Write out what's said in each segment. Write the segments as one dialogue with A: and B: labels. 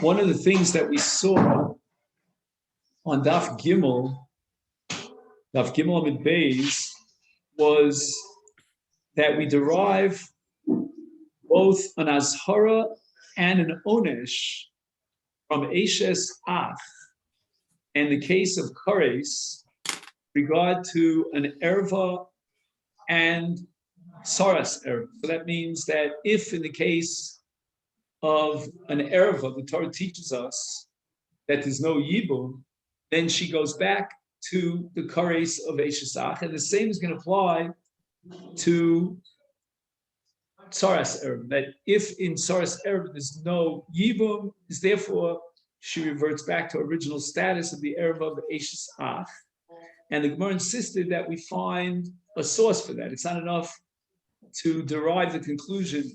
A: One of the things that we saw on Daf Gimel Amid Beis, was that we derive both an azhara and an onesh from Eshes Ach, and the case of Kares, regard to an erva and saras erva. So that means that if in the case of an erva, the Torah teaches us that there's no yibum, then she goes back to the kares of Eshesach, and the same is going to apply to Tsaras Erev, that if in Tsaras Erev there's no yibum, is therefore she reverts back to original status of the Erev of Eshesach. And the Gemara insisted that we find a source for that. It's not enough to derive the conclusion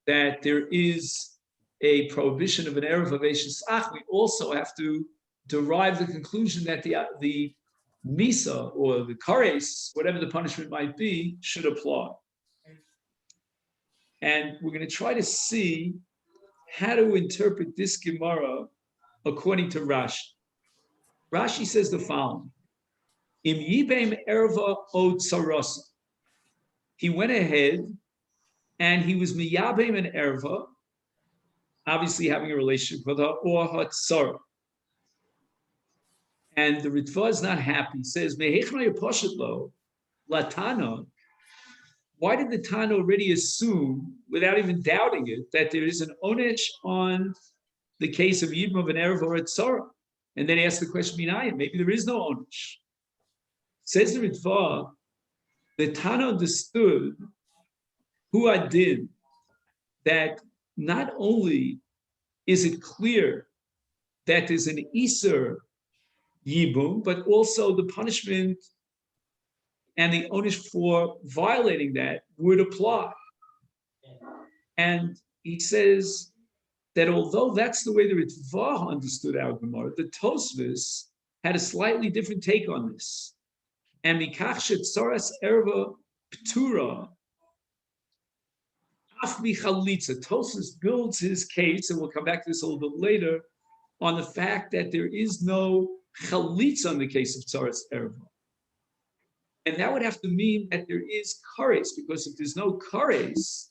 A: that there is a prohibition of an Erev of Eshesach. We also have to derive the conclusion that the Misa or the Kares, whatever the punishment might be, should apply. And we're going to try to see how to interpret this Gemara according to Rashi. Rashi says the following: Im yibem erva od sarasa. He went ahead and he was miyabem an erva, obviously having a relationship with her, or hatzara. And the Ritva is not happy. He says, Latana. Why did the Tana already assume, without even doubting it, that there is an onesh on the case of Yibum of an Erev or a Tzara? And then ask the question, Minayim, maybe there is no onesh. Says the Ritva, the Tana understood who adin, that not only is it clear that there's an Iser Yibum, but also the punishment and the onus for violating that would apply. And he says that although that's the way the Ritva understood our Gemara, the Tosfos had a slightly different take on this. And mikach shetzaras erva ptura af michalitza. Tosfos builds his case, and we'll come back to this a little bit later, on the fact that there is no chalitza in the case of tzaras erva. And that would have to mean that there is kares, because if there's no kares,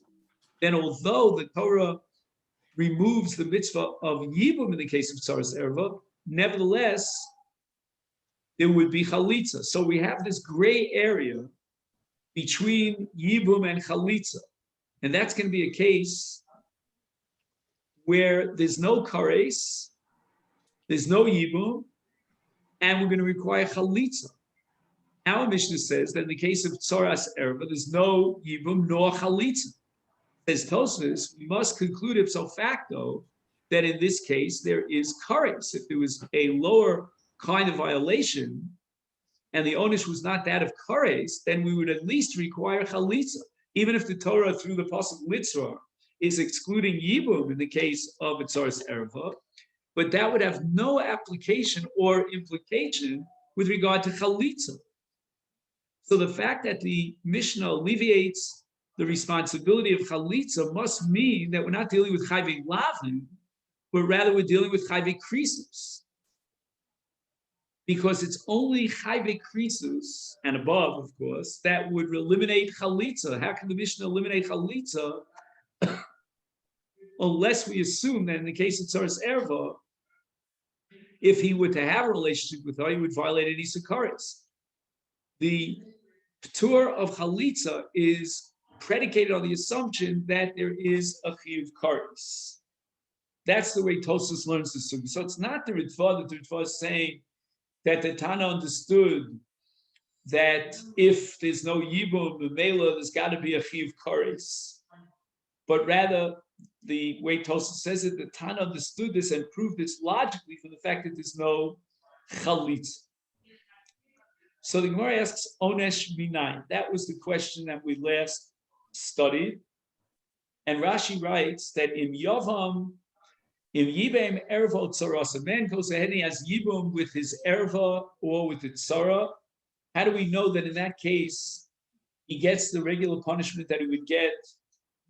A: then although the Torah removes the mitzvah of yibum in the case of tzaras erva, nevertheless, there would be chalitza. So we have this gray area between yibum and chalitza. And that's going to be a case where there's no kares, there's no yibum, and we're going to require chalitza. Our Mishnah says that in the case of tzaras erva, there's no yibum nor chalitza. As Tosfos, we must conclude ipso facto that in this case there is kares. If there was a lower kind of violation and the onus was not that of kares, then we would at least require chalitza, even if the Torah through the pasuk mitzvah is excluding yibum in the case of a tzaras erva. But that would have no application or implication with regard to chalitza. So the fact that the Mishnah alleviates the responsibility of chalitza must mean that we're not dealing with chayvei lavin, but rather we're dealing with chayvei krisus. Because it's only chayvei krisus, and above, of course, that would eliminate chalitza. How can the Mishnah eliminate chalitza unless we assume that in the case of tzaras erva, if he were to have a relationship with her, he would violate an Isa Kares. The Ptur of Chalitza is predicated on the assumption that there is a Chiyuv Kares. That's the way Tosfos learns the Sugi. So it's not the Ritva that the Ritva is saying that the Tana understood that if there's no Yibum, the Mela, there's got to be a Chiyuv Kares. But rather, the way Tosfos says it, the Tana understood this and proved this logically from the fact that there's no Chalitza. So the Gemara asks, Onesh Minayin. That was the question that we last studied. And Rashi writes that in Yavam, in Yibem Erva Tzara, a man goes ahead and he has Yibum with his Erva or with the Tzara. How do we know that in that case he gets the regular punishment that he would get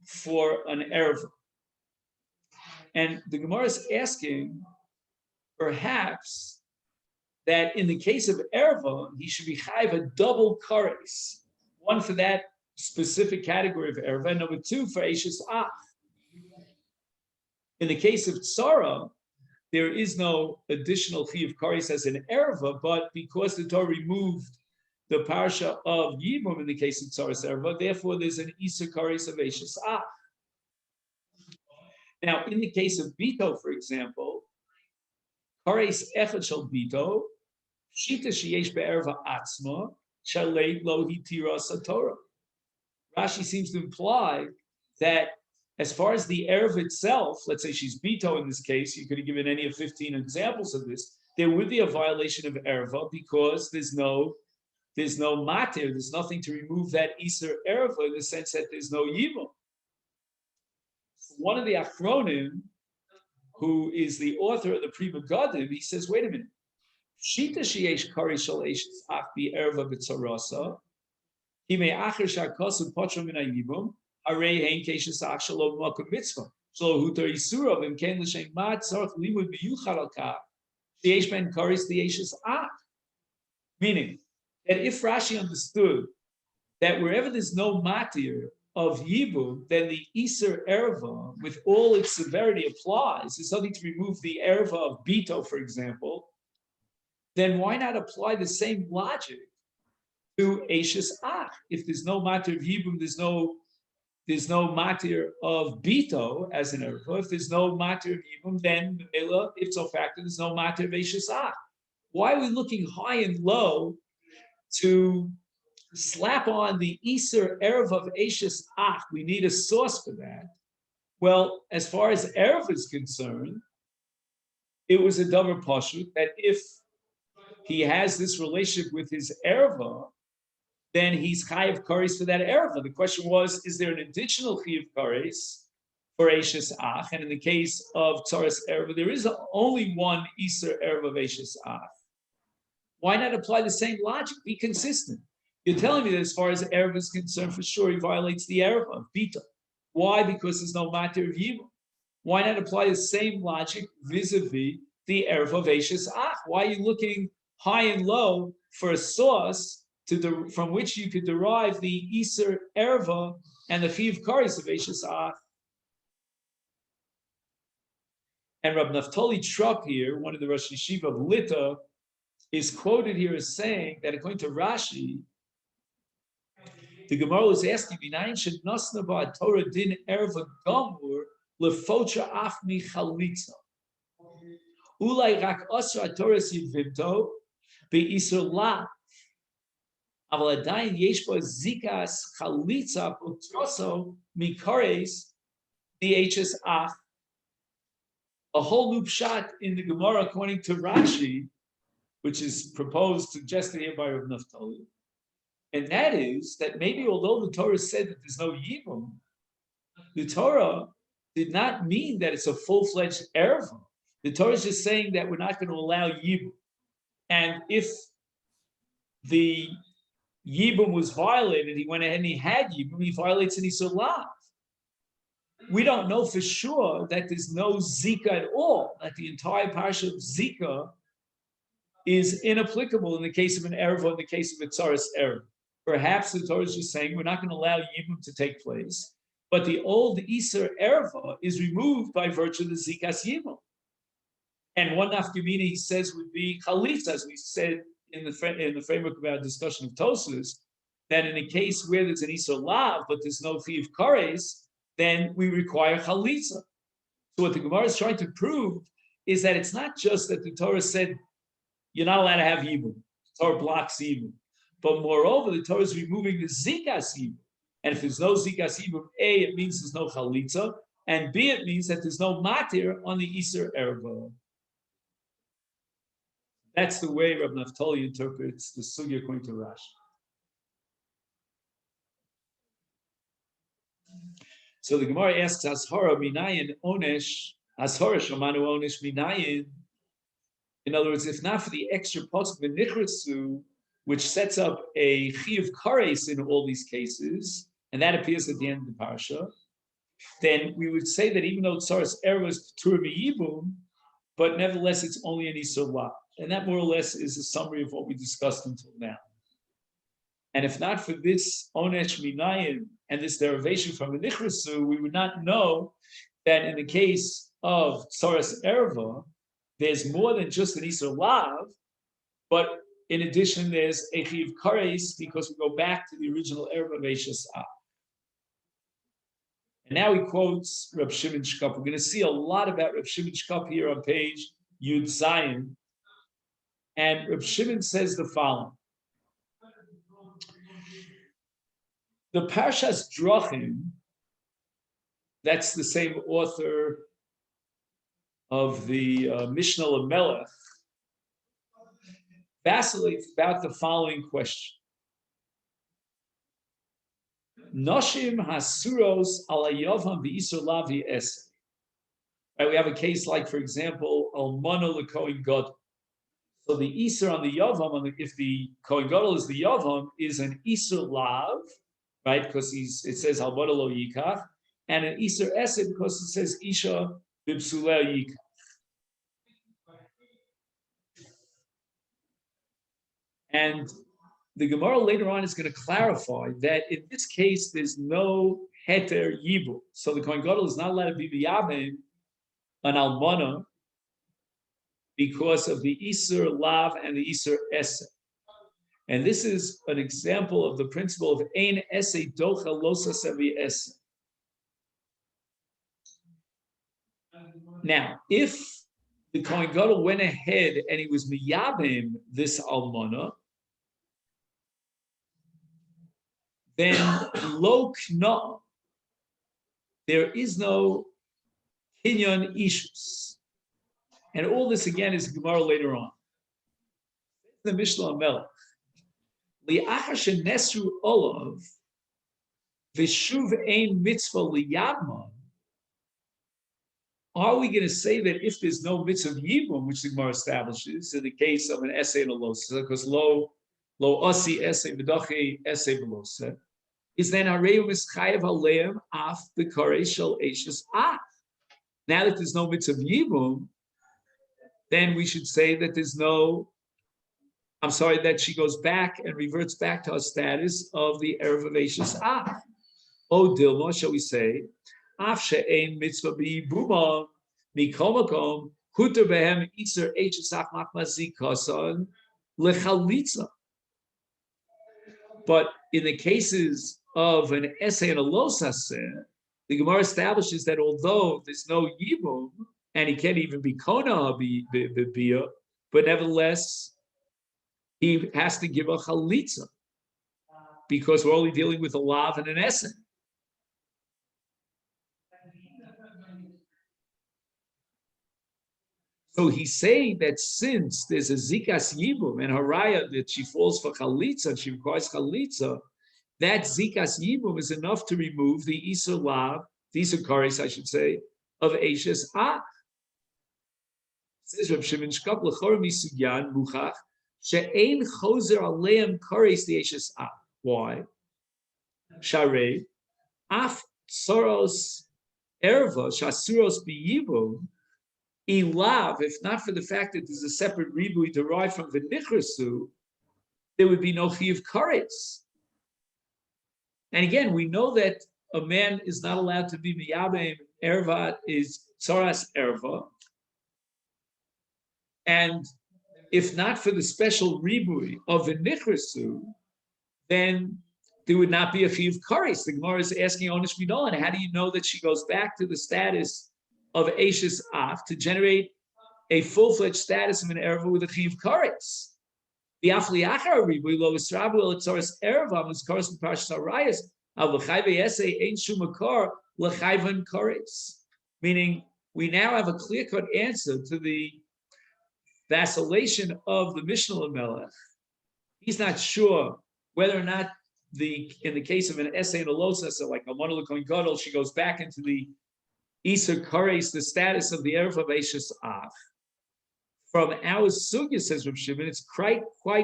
A: for an Erva? And the Gemara is asking, perhaps, that in the case of erva, he should be chayiv a double kares, one for that specific category of erva, and number two for eishes ach. In the case of tzara, there is no additional chiyuv kares as an erva, but because the Torah removed the parsha of Yibum in the case of tzaras erva, therefore there's an iser kares of eishes ach. Now, in the case of bito, for example, kares echad shel bito, shita sheyesh be'erva atzma, shalei lo hitira satorah. Rashi seems to imply that as far as the erva itself, let's say she's bito in this case, you could have given any of 15 examples of this, there would be a violation of erva because there's no matir, there's nothing to remove that iser erva in the sense that there's no yibum. One of the achronim, who is the author of the Pri Megadim, he says, wait a minute, shita sheyesh kari shal eishes ach bi erva b'tzarasa, he may acher shakosu potra min hayibum, harei hein keishes ach shalom makom mitzvah, shlo hutar isura v'imken l'shem mat tzarach limud b'yuchad al kach, sheyesh ben karis the eishes ach. Meaning that if Rashi understood that wherever there's no matir of Yibum, then the Iser Erva, with all its severity, applies. There's something to remove the Erva of Bito, for example. Then why not apply the same logic to Eishes Ach? If there's no matir of Yibum, there's no matir of Bito as an Erva. If there's no matir of Yibum, then if so factor, there's no matir of Eishes Ach. Why are we looking high and low to slap on the Iser Erev of Eishes Ach? We need a source for that. Well, as far as Erev is concerned, it was a davar pashut that if he has this relationship with his Ereva, then he's chayiv kares for that Ereva. The question was, is there an additional chayiv kares for Eishes Ach? And in the case of Tzaras Ereva, there is only one Iser Erev of Eishes Ach. Why not apply the same logic? Be consistent. You're telling me that as far as Erev is concerned, for sure he violates the Erev of Bita. Why? Because there's no matter of Yibum. Why not apply the same logic vis-a-vis the Erev of Eishes Ach? Why are you looking high and low for a source from which you could derive the Iser Ereva and the Chiv Karis of Eishes Ach? And Rab Naftali Truk here, one of the Rosh Yeshiva of Lita, is quoted here as saying that according to Rashi, the Gemara was asking, "Minayin should nasna ba Torah din erva gamur lefotra ach mi chalitza. Ulay rak asra Torah sivimto beisur la. Aval adayin yesh bo zikas chalitza putroso mikares dhs ach." A whole new pshat in the Gemara according to Rashi, which is proposed, suggested here by Rav Naftali. And that is that maybe although the Torah said that there's no Yibum, the Torah did not mean that it's a full-fledged Erva. The Torah is just saying that we're not going to allow Yibum. And if the Yibum was violated, he went ahead and he had Yibum, he violates an Isur Lav. We don't know for sure that there's no Zika at all, that the entire parsha of Zika is inapplicable in the case of an Erev or in the case of a Tzaras Erev. Perhaps the Torah is just saying we're not going to allow Yibum to take place, but the old Iser Ereva is removed by virtue of the Zikas Yibum. And one nafkamina he says would be Chalitza, as we said in the framework of our discussion of Tosfos, that in a case where there's an Iser Lav, but there's no Chiv Kares, then we require Chalitza. So what the Gemara is trying to prove is that it's not just that the Torah said you're not allowed to have Yibum. The Torah blocks Yibum. But moreover, the Torah is removing the Zikas Yibum. And if there's no Zikas Yibum, A, it means there's no Chalitza, and B, it means that there's no Matir on the Iser Erva. That's the way Rab Naftali interprets the Sugya according to Rashi. So the Gemara asks, Ashara minayin onesh, Ashara shamanu onesh minayin. In other words, if not for the extra pasuk v'nichrasu, which sets up a chiyuv kares in all these cases, and that appears at the end of the parsha, then we would say that even though Tsaras Erva is P'tur Miyibum, but nevertheless it's only an Isur Lav. And that more or less is a summary of what we discussed until now. And if not for this Onesh Minayim and this derivation from the Nichrasu, we would not know that in the case of Tsaras Erva, there's more than just an Isur Lav, but in addition, there's a Chiv Kares because we go back to the original Erva Veishas Av. And now he quotes Reb Shimon Shkop. We're going to see a lot about Reb Shimon Shkop here on page Yud Zayin. And Reb Shimon says the following. The Parshas Drachim, that's the same author of the Mishnah Lamelech, vacillates about the following question. Noshim hasuros ala yovam v'isur lavi esei. Right, we have a case like, for example, almana lekohen gadol. So the isur on the yavam, if the kohen gadol is the yavam, is an isur lav, right? Because it says almana lo yikach, and an isur esei because it says isha b'psulei yikach. And the Gemara later on is going to clarify that in this case, there's no heter yibum. So the Kohen Gadol is not allowed to be miyabim an almana because of the Isur Lav and the Isur Esei. And this is an example of the principle of Ein Esei Docha Losa Sevi Esei. Now, if the Kohen Gadol went ahead and he was miyabim this almana, then lo kna, there is no kinyan ishus. And all this again is Gemara later on. The Mishnah Melech. Li'achar shenesru olav v'shuv ein mitzvah liyadman. Are we going to say that if there's no mitzvah yibum, which the Gemara establishes, in the case of an essay and a losa, because lo asi essay v'dachi essay v'losa, is then hareu mischayev aleim af b'karei shel eishes af. Now that there's no mitzvah yibum, then we should say that there's no, that she goes back and reverts back to her status of the erev of eishes af. O dilma, shall we say, af she'ein mitzvah b'yibumah mikol makom huter behem iser eishes af machmazi kasan lechalitza. But in the cases of an essay and a losaseh, the Gemara establishes that although there's no yibum, and he can't even be kona b'biyah, but nevertheless, he has to give a chalitza, because we're only dealing with a lav and an essay. So he's saying that since there's a zikas yibum and haraya that she falls for chalitza, she requires chalitza, that zikas yibum is enough to remove the isur lav, the isur kares, I should say, of eishes ah. Says Reb Shimon Shkop lechor misugyan muchach she'ein chozer aleim kares the eishes ah. Why? Sharei af soros erva shasuros biyibum. Ilav, if not for the fact that there's a separate ribui derived from the nichrasu, there would be no chiyuv karetz. And again, we know that a man is not allowed to be miyabim. Erva is tzaras erva. And if not for the special ribui of the nichrasu, then there would not be a chiyuv karetz. The Gemara is asking Onish Midol, and how do you know that she goes back to the status of eishes af to generate a full-fledged status of an erva with a chiyuv karetz? The afliachar ribui lo israbu el tzaras erva was karetz in parshas harayos al l'chayve esei ein shum makar l'chayvan karetz. Meaning, we now have a clear-cut answer to the vacillation of the Mishnah Lamelech. He's not sure whether or not in the case of an essay and a losa, so like a Almana L'Kohen Gadol, she goes back into the Isur Kares, the status of the Erev of Eishes Av. From our sugya, says Reb Shimon, it's quite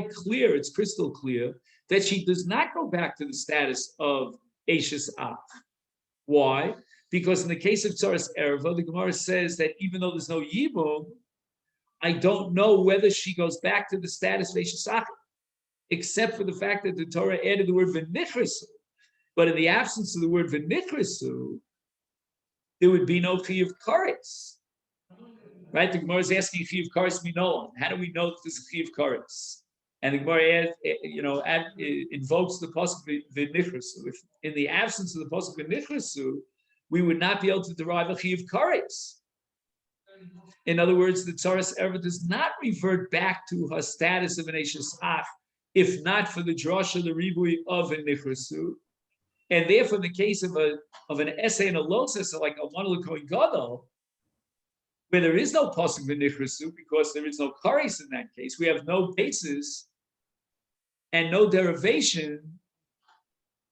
A: clear, it's crystal clear, that she does not go back to the status of Eishes Av. Why? Because in the case of Tzaras Erva, the Gemara says that even though there's no Yibum, I don't know whether she goes back to the status of Eishesach, except for the fact that the Torah added the word v'nichresu. But in the absence of the word v'nichresu, there would be no chiyuv kares. Right? The Gemara is asking chiyuv kares minolan. How do we know that there's a chiyuv kares? And the Gemara, invokes the pasuk v'nichresu. If in the absence of the pasuk v'nichresu, we would not be able to derive a chiyuv kares. In other words, the Tzaras Erva does not revert back to her status of an Eishes Ach, if not for the drasha, the ribui of a nichresu. And therefore, in the case of an essay and a losis, like a one l'kohen gadol, where there is no pasuk v'nichresu, because there is no kares in that case, we have no basis and no derivation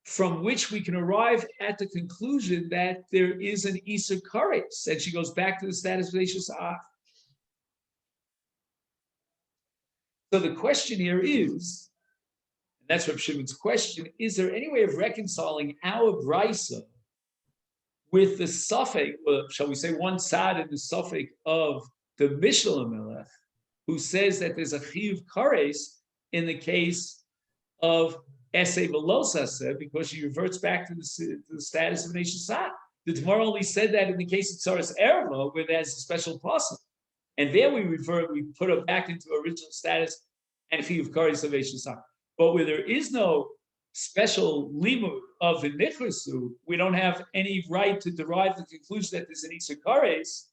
A: from which we can arrive at the conclusion that there is an Isur Kares, and she goes back to the status of Eishes Ach. So the question here is, and that's Reb Shimon's question, is there any way of reconciling our brisa with the suffix, or shall we say one side in the suffix of the Mishnah Melech, who says that there's a Chiyuv Kares in the case of Esei Velosaseh, because she reverts back to the status of an Eishesach. The Gemara only said that in the case of Tzaras Erva, where there's a special pasuk, and there we put her back into original status and Chiyuv Kares of Eishesach. But where there is no special limud of v'nichresu, we don't have any right to derive the conclusion that there's an Isur Kares,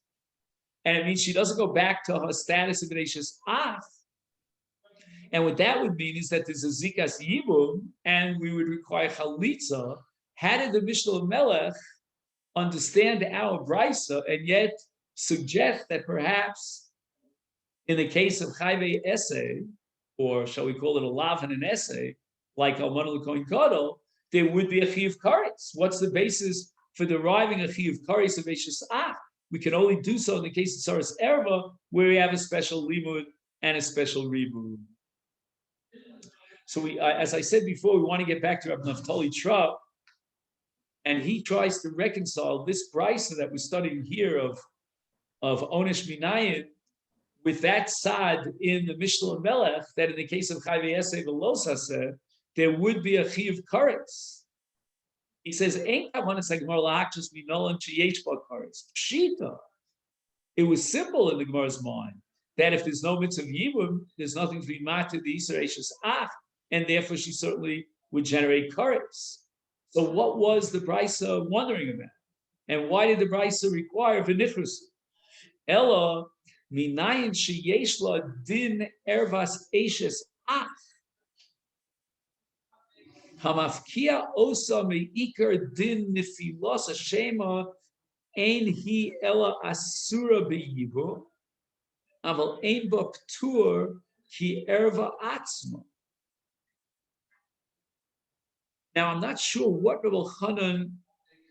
A: and it means she doesn't go back to her status of an Eishesach. And what that would mean is that there's a zikas yibum, and we would require chalitza. How did the Mishnah Melech understand our brisa and yet suggest that perhaps in the case of chayvei essay, or shall we call it a lav and an essay, like a one l'kohen gadol, there would be a chiyuv kares? What's the basis for deriving a chiyuv kares of Eishes Ach? We can only do so in the case of Tzaras Erva, where we have a special limud and a special ribud. So we, as I said before, we want to get back to Rabbi Naftali Trapp, and he tries to reconcile this brisa that we're studying here of Onesh Minayin with that sad in the Mishnah Melech, that in the case of Chayvei Esei Velosaseh, there would be a Chiyuv Kares. He says, Ein kavanas haGemara lahakshus minolan sheyesh ba kares. Pshita. It was simple in the Gemara's mind that if there's no mitzvah yibum, there's nothing to be matir the Isur Eishes Ach, and therefore she certainly would generate kares. So what was the brisa wondering about? And why did the brisa require v'nichresu? Ella minayin sheyesh la din ervas Eishes Ach. Hamafkia osa meikar din nifilos hashema ein hi ella asura beyivu aval ein ba ptur ki erva atzma. Now I'm not sure what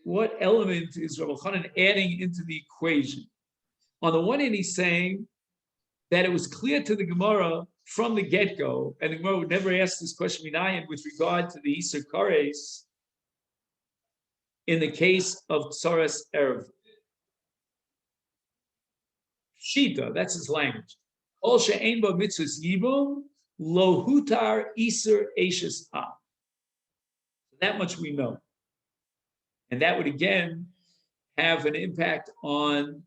A: what element is Rabbi Chanan adding into the equation. On the one hand, he's saying that it was clear to the Gemara from the get-go, and the Gemara would never ask this question with regard to the Isur Kares in the case of Tzaras Erva. Shita, that's his language. Ol she'ein ba mitzvahs yibum lo hutar Isur Eishes Ach. That much we know. And that would again have an impact on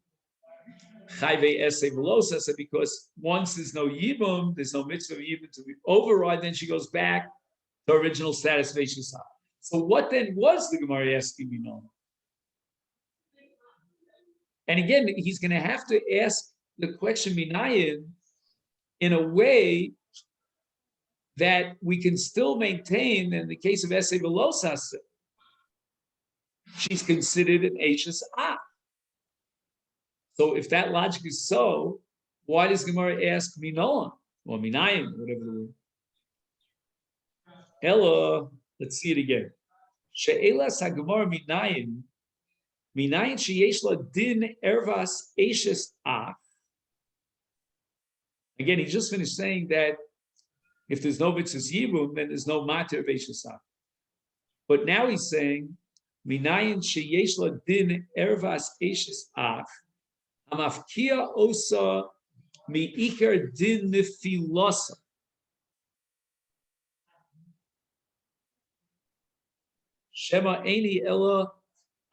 A: Chayvei Esei Velosaseh, because once there's no Yibum, there's no mitzvah of Yibum to override, then she goes back to original status of Eishes Ach. So what then was the Gemara asking me now? And again, he's going to have to ask the question Minayin in a way that we can still maintain, in the case of Esei Velosaseh, she's considered an Eishes Ach. So if that logic is so, why does Gemara ask Minolan or Minayim, whatever the word? Ella, let's see it again. She'elas haGemara Minayim, Minayin sheyesh la din ervas Eishes Ach. Again, he just finished saying that if there's no mitzvahs yibum, then there's no matir of Eishes Ach. But now he's saying, minayin sheyesh la din ervas eshes ach, hamafkia osa mi iker din nefilosa. Shema eni ella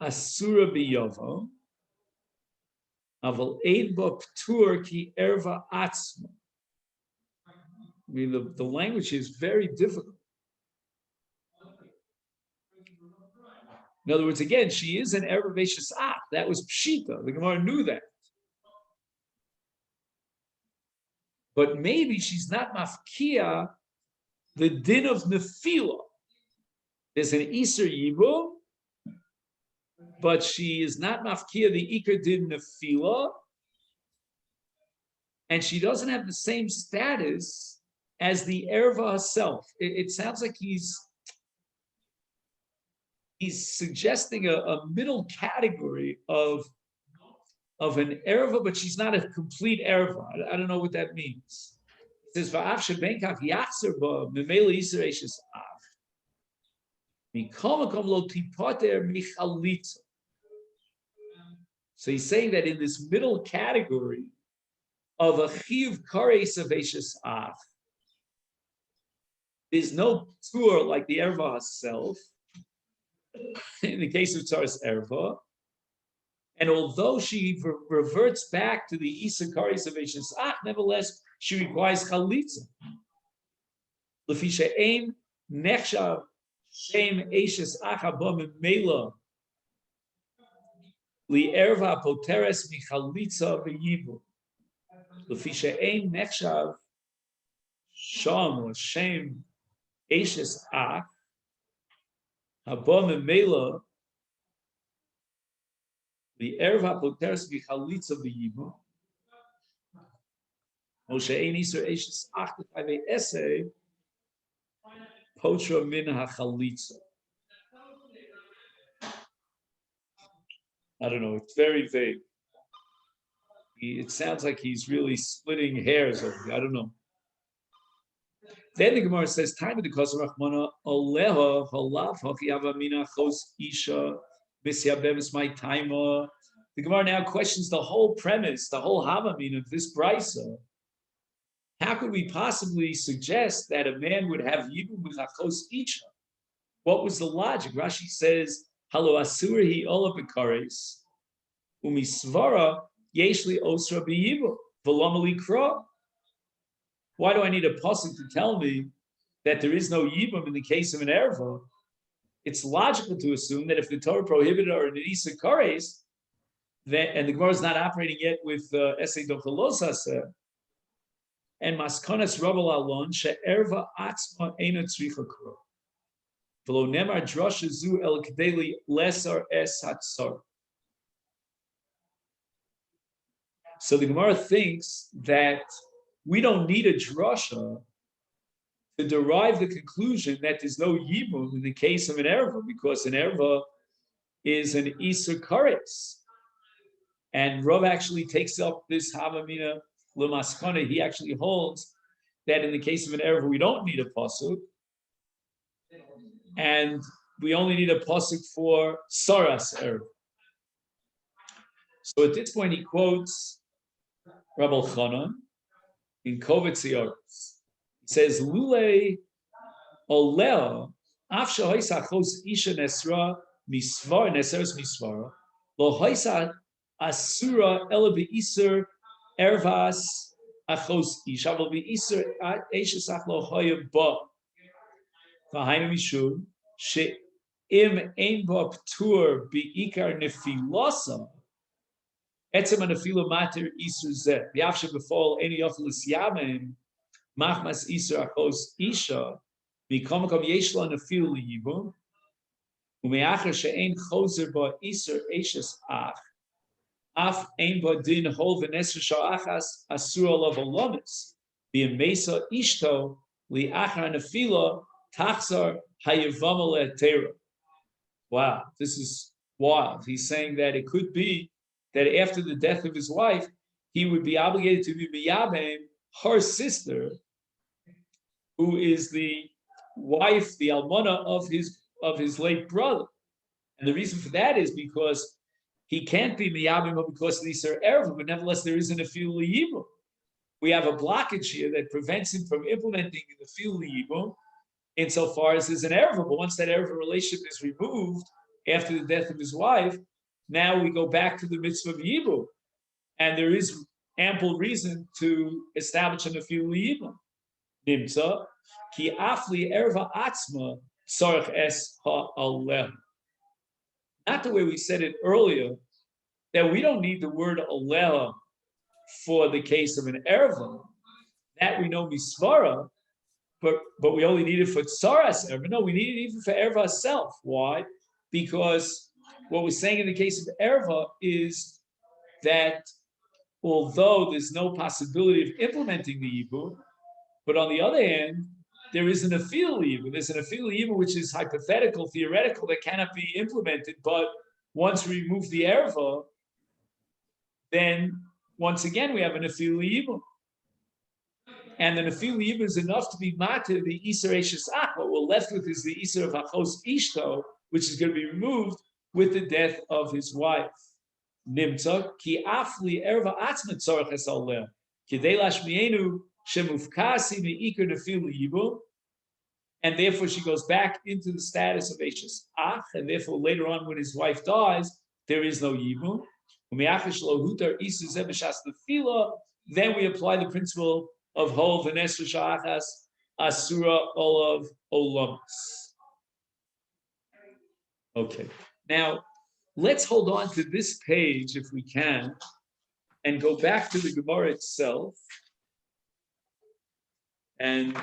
A: asura biyovo, aval ein bo ptur ki erva atzma. I mean, the language is very difficult. In other words, again, she is an Erevashis Ah. That was Pshita. The Gemara knew that. But maybe she's not Mafkia, the din of Nefila. There's an Iser Yibum, but she is not Mafkia, the Iker din Nefila, and she doesn't have the same status as the Erva herself. It sounds like he's suggesting a middle category of an erva, but she's not a complete erva. I don't know what that means. It says va'af shebenkach yachzer ba memela yisur eishes av mikol makom lo tipater michalitza. So he's saying that in this middle category of a chiv kares of eishes av, there's no tour like the erva herself. In the case of Tzaras Erva, and although she reverts back to the Isakaris of Eishes Ach, nevertheless, she requires Chalitza. Lefisha Ein Nechshav Shem Eishes Ach Haba Memela Li Erva Poteres Michalitza V'Yibu. Lefisha Ein Nechshav Sham or Shem Eishes Ach Haba Memela the erva poteres bichalitza b'yibu. Moshe ein iser eishes achtet ave essay potra min hachalitza. I don't know. It's very vague. It sounds like he's really splitting hairs over here. I don't know. Then the Gemara says, "Time of the Koser Rachmana Oleha Halav Hachiyava Mina Chos Isha." My timer. The Gemara now questions the whole premise, the whole havamin of this brisa. How could we possibly suggest that a man would have yibum with achos isha? What was the logic? Rashi says, "Halo asur hi ola bekares umisvara yeshli osra biyibum v'lamali kra." Why do I need a pasuk to tell me that there is no yibum in the case of an erva? It's logical to assume that if the Torah prohibited her in an Isa Kares, and the Gemara is not operating yet with Esei Dochalosas, and Maskonas Rabal Alon, She'erva Atzma Eina Tzricha Kro. V'lo nemar drasha zu el k'dei lesar es hatzar. So the Gemara thinks that we don't need a drasha to derive the conclusion that there's no yibum in the case of an erva, because an erva is an isur kares. And Rav actually takes up this havamina l'maskana. He actually holds that in the case of an erva, we don't need a pasuk, and we only need a pasuk for saras erva. So at this point, he quotes Rabbi Chanan in Kovetz Yoros. Says Lule Oleo Afsha Hoisa Chos Isha Nesra Misvar Neseres Misvara Lo Hoisa Asura Ela Beiser Ervas Achos Isha Lo Beiser Eshesach Lo Hoya Ba Vahainu Mishum She Im Ein Ba Ptur Beikar Nefilosa Etzem Nefilo Mater Isur Zeh Biafsha Befol Eni Yofelis Yamen Machmas Isra Achos Isha, Mikomakom Yeshla Nefil Yibum, Umeacher She'ein Choser Ba Isra Eishes Ach, Af Ein Ba Din Hol V'Nesra Sha'achas Asura Lav Olomis, V'Yemesa Ishto Li'achar Nefila Tachzar Hayevama Le'Tera. Wow, this is wild. He's saying that it could be that after the death of his wife, he would be obligated to be Miyabem, her sister, who is the wife, the almana of his late brother, And the reason for that is because he can't be miyabim because of the Isser Erev, but nevertheless there isn't a fil liyibum. We have a blockage here that prevents him from implementing the fil liyibum insofar as there's an Erev. But once that Erev relationship is removed after the death of his wife, now we go back to the mitzvah of yibum, and there is ample reason to establish an fil liyibum. Nimtza ki afli erva atzma tzarich es ha'aleh. Not the way we said it earlier, that we don't need the word aleh for the case of an erva. That we know misvara, but we only need it for tsaras erva. No, we need it even for erva itself. Why? Because what we're saying in the case of erva is that although there's no possibility of implementing the yibum, but on the other hand, there is an afil yibum. There's an afil yibum which is hypothetical, theoretical, that cannot be implemented. But once we remove the erva, then once again we have an afil yibum. And the afil yibum is enough to be matir the iser eshes ach. What we're left with is the iser of achos ishto, which is going to be removed with the death of his wife. Nimtza ki afli erva atzma tzorach es aleh kidei lashmienu shemufkasi meikar nefil yibum, and therefore she goes back into the status of eshes ach, and therefore later on when his wife dies there is no yibum. Then we apply the principle of hol v'nes v'shachas asura olav olamas. Okay, now let's hold on to this page if we can, and go back to the Gemara itself, and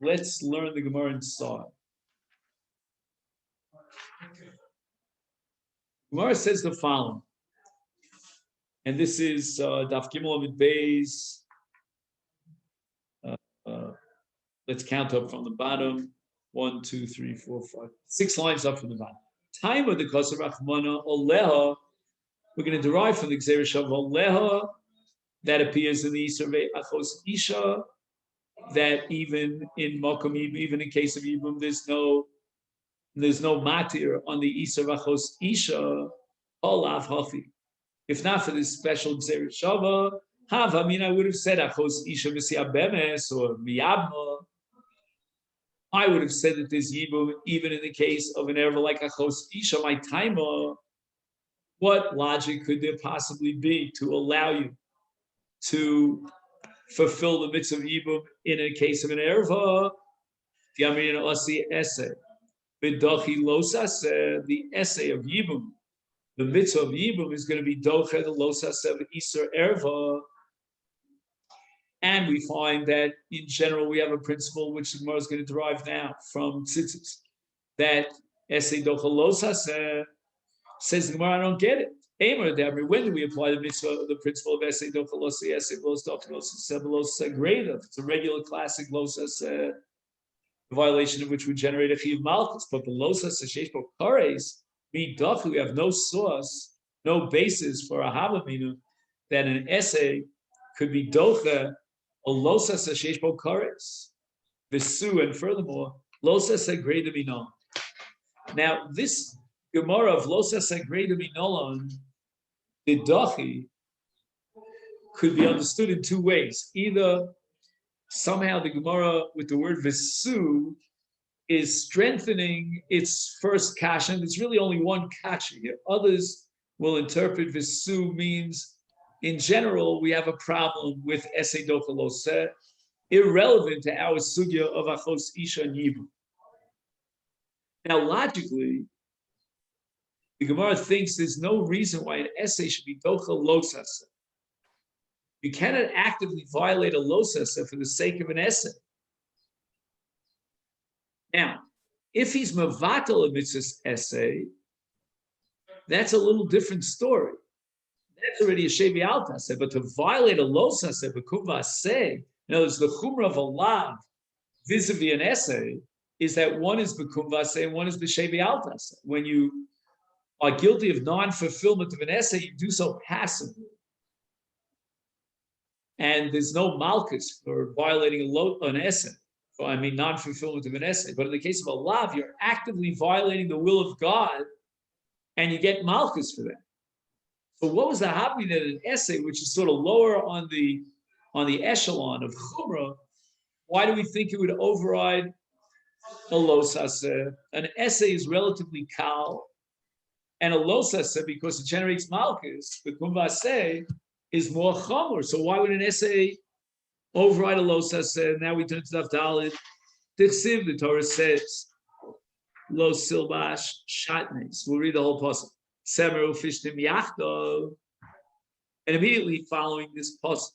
A: let's learn the Gemara inside. Gemara says the following, and this is Daf Gimel Amid Beis. Let's count up from the bottom. 1, 2, 3, 4, 5, 6 lines up from the bottom. Time of the Koser Rachmana Oleha, we're going to derive from the Gzeirish of Oleha that appears in the Survey Achos Isha, that even in Mokum, even in case of Yibum, there's no matir on the Isar Achos Isha, Olav Hafi. If not for this special Gzeirish Shava, I would have said Achos Isha Mesiya Bemes or Miyabma. I would have said that there's Yibum even in the case of an erva like Achos Isha, my timer. What logic could there possibly be to allow you to fulfill the mitzvah of Yibum in a case of an erva? The essay of Yibum, the mitzvah of Yibum is going to be doche the losas of Isser erva. And we find that in general we have a principle which the Gemara is going to derive now from tzitzis, that essay dochalosas says the Gemara, I don't get it. When do we apply the principle of essay dochalosas? Essay los dochalosas greda. It's a regular classic losas, the violation of which would generate a chiv malchus. But the losas sheshbo kares we have no source, no basis for a havaminu that an essay could be docha or losas sheshbo kares, visu, and furthermore losas greda minon. Now this Gemara of losas greda minon, the dochi, could be understood in 2 ways. Either somehow the Gemara with the word visu is strengthening its first kasha, and there's really only one kasha here. Others will interpret visu means, in general, we have a problem with essay dochaloseh, irrelevant to our sugya of achos isha and yibum. Now, logically, the Gemara thinks there's no reason why an essay should be dochaloseh. You cannot actively violate a losasa for the sake of an essay. Now, if he's mavatal a mitzvah's essay, that's a little different story. That's already a shevi altase, but to violate a losase, b'kumvaseh, in other words, the chumrah of a lav vis-a-vis an essay is that one is b'kumvaseh and one is b'shevi altase. When you are guilty of non-fulfillment of an essay, you do so passively. And there's no malchus for violating an essay. I mean, non-fulfillment of an essay. But in the case of a lav, you're actively violating the will of God, and you get malchus for that. So what was the happening that an essay, which is sort of lower on the echelon of chumrah, why do we think it would override a los haseh? An essay is relatively kal, and a los haseh, because it generates malchus, the kumvaseh, is more chamor. So why would an essay override a los haseh? Now we turn to Daf Daled. Tichsiv, the Torah says, lo silbash shatnes. We'll read the whole pasuk. Semeru fishtim yachdo. And immediately following this pasuk,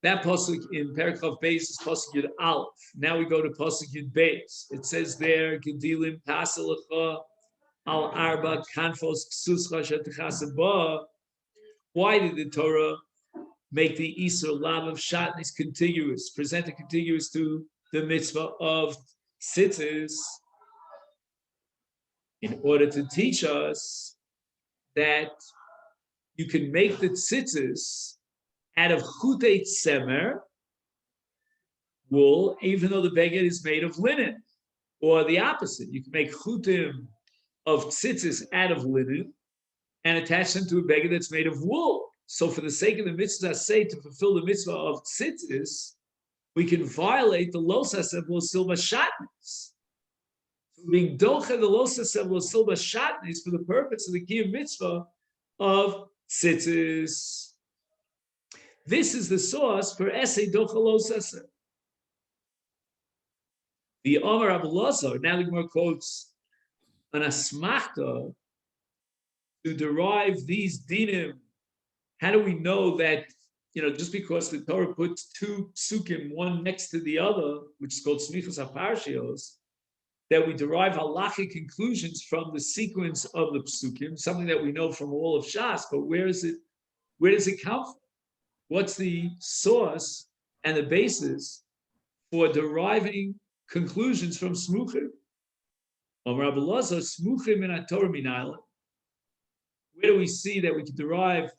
A: that pasuk in Perikov Beis is pasuk Yud Aleph. Now we go to pasuk Yud Beis. It says there, Gedilim taselecha al arba kanfos ksuscha shetechaseba. Why did the Torah make the Isur Lav of Shatnis contiguous, present it contiguous to the mitzvah of tzitzis? In order to teach us that you can make the tzitzis out of chutei tzemer, wool, even though the beged is made of linen, or the opposite. You can make chutim of tzitzis out of linen and attach them to a beged that's made of wool. So for the sake of the mitzvah say to fulfill the mitzvah of tzitzis, we can violate the los haseh lo silba shatnis. Being doche the los haseh lo silba shatnis for the purpose of the kiyum mitzvah of tzitzis. This is the source for essay doche los haseh. The Omer Abu Lazar, now the Gemara quotes an asmachta to derive these dinim. How do we know that, just because the Torah puts two psukim, one next to the other, which is called smichos haparshios, that we derive halachic conclusions from the sequence of the psukim, something that we know from all of Shas, but where does it come from? What's the source and the basis for deriving conclusions from smuchim? Amar Rabbi Lazar, smuchim in Torah minayla. Where do we see that we can derive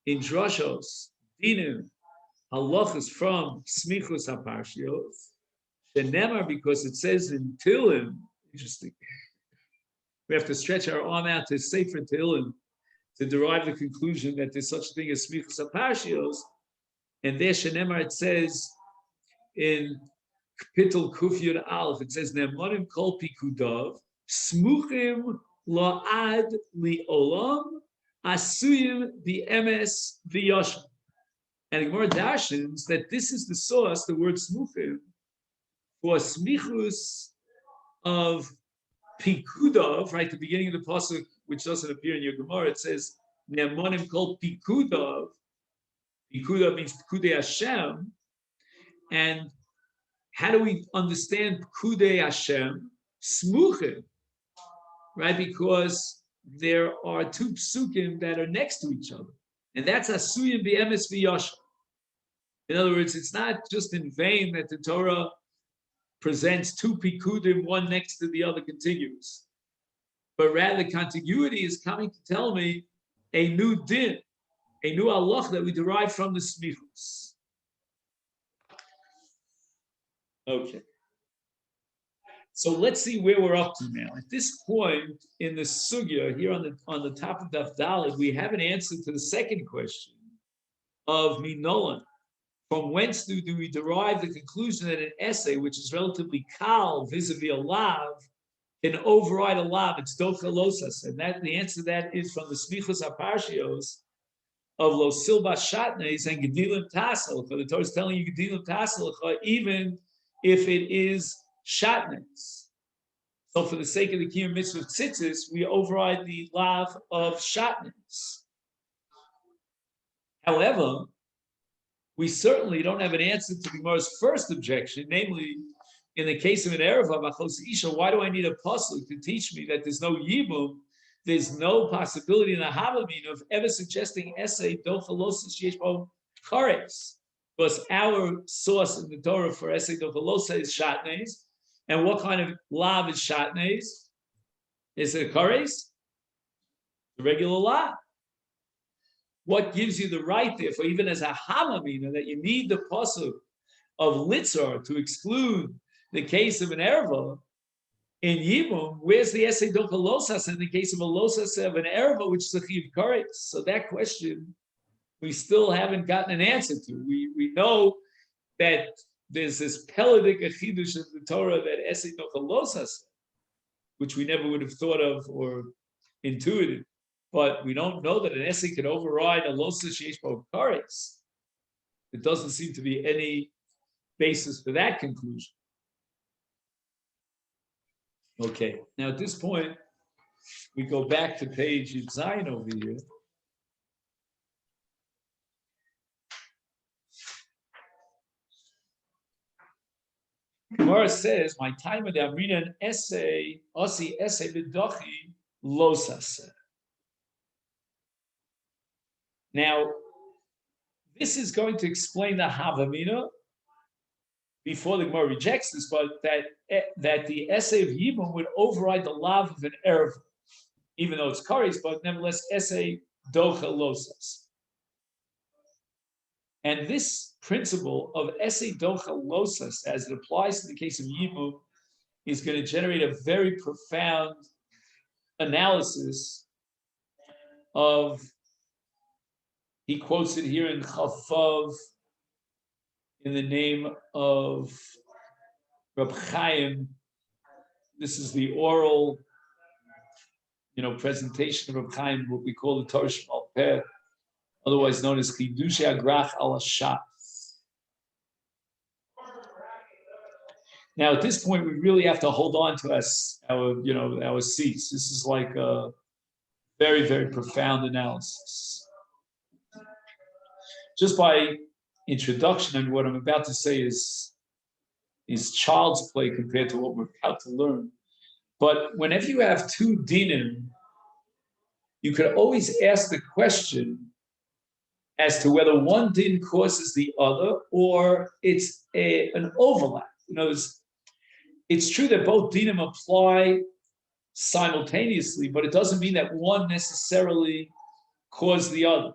A: in drashos, dinim, halachas from smichos haparshios? Shenemar, because it says in Tehillim, interesting. We have to stretch our arm out to Sefer Tehillim to derive the conclusion that there's such a thing as smichos haparshios. And there, Shenemar, it says in Kapitel Kuf Yud Aleph, it says Ne'emanim kol pikudav smuchim la'ad li'olam asuyim b'emes v'yoshem. And the Gemara darshans that this is the source, the word smuchim, for smichus of pikudav, right? The beginning of the pasuk, which doesn't appear in your Gemara, it says Ne'emanim kol pikudav. Pikudav means Pikudei Hashem. And how do we understand Pikudei Hashem? Smuchim, right? Because there are two psukim that are next to each other. And that's Asuyim B'emes V'yoshem. In other words, it's not just in vain that the Torah presents two Pikudim, one next to the other contiguous. But rather, contiguity is coming to tell me a new din, a new halach that we derive from the smichos. Okay. So let's see where we're up to now. At this point in the sugya, here on the top of Daf Daled, we have an answer to the second question of Minolan. From whence do we derive the conclusion that an essay, which is relatively kal vis-a-vis a lav, can override a lav? It's docha losas, and that the answer to that is from the smichos haparshios of lo silba shatnes and gedilim taselcha. The Torah is telling you gedilim taselcha even if it is shatnes. So for the sake of the kiyum mitzvah of tzitzis, we override the lav of shatnes. However, we certainly don't have an answer to the Gemara's first objection, namely, in the case of an Erev Machos Isha, why do I need a pasuk to teach me that there's no yibum, there's no possibility in a Havamina of ever suggesting essay dochalosis yeshbo kares? Because our source in the Torah for essay dochalosa is shatnes, and what kind of lav is shatnes? Is it kares? The regular lav. What gives you the right, therefore, even as a Havamina, that you need the pasuk of Litzar to exclude the case of an erva in Yibum, where's the essay docha losas in the case of a losas of an erva, which is a chiv kares? So that question we still haven't gotten an answer to. We know that there's this pelagic chidush of the Torah that essay docha losas, which we never would have thought of or intuited, but we don't know that an essay can override a losas sheyesh bo kares. There doesn't seem to be any basis for that conclusion. Okay, now at this point, we go back to page Zayin over here. Gemara says, "My time of the Amrina an essay, osi essay b'dochi losase." Now, this is going to explain the Havamina before the Gemara rejects this, but that the essay of Yibum would override the lav of an erv, even though it's kares, but nevertheless essay docha losas. And this principle of essay docha losas, as it applies to the case of Yibum, is going to generate a very profound analysis of, he quotes it here in Chavav, in the name of Reb Chaim. This is the oral, presentation of Reb Chaim, what we call the Torah Shemal Peh, otherwise known as Chidush Agrach al Shas. Now, at this point, we really have to hold on to our seats. This is like a very, very profound analysis. Just by introduction, and what I'm about to say is child's play compared to what we're about to learn. But whenever you have two dinim, you could always ask the question as to whether one din causes the other or it's an overlap. It's true that both dinim apply simultaneously, but it doesn't mean that one necessarily caused the other.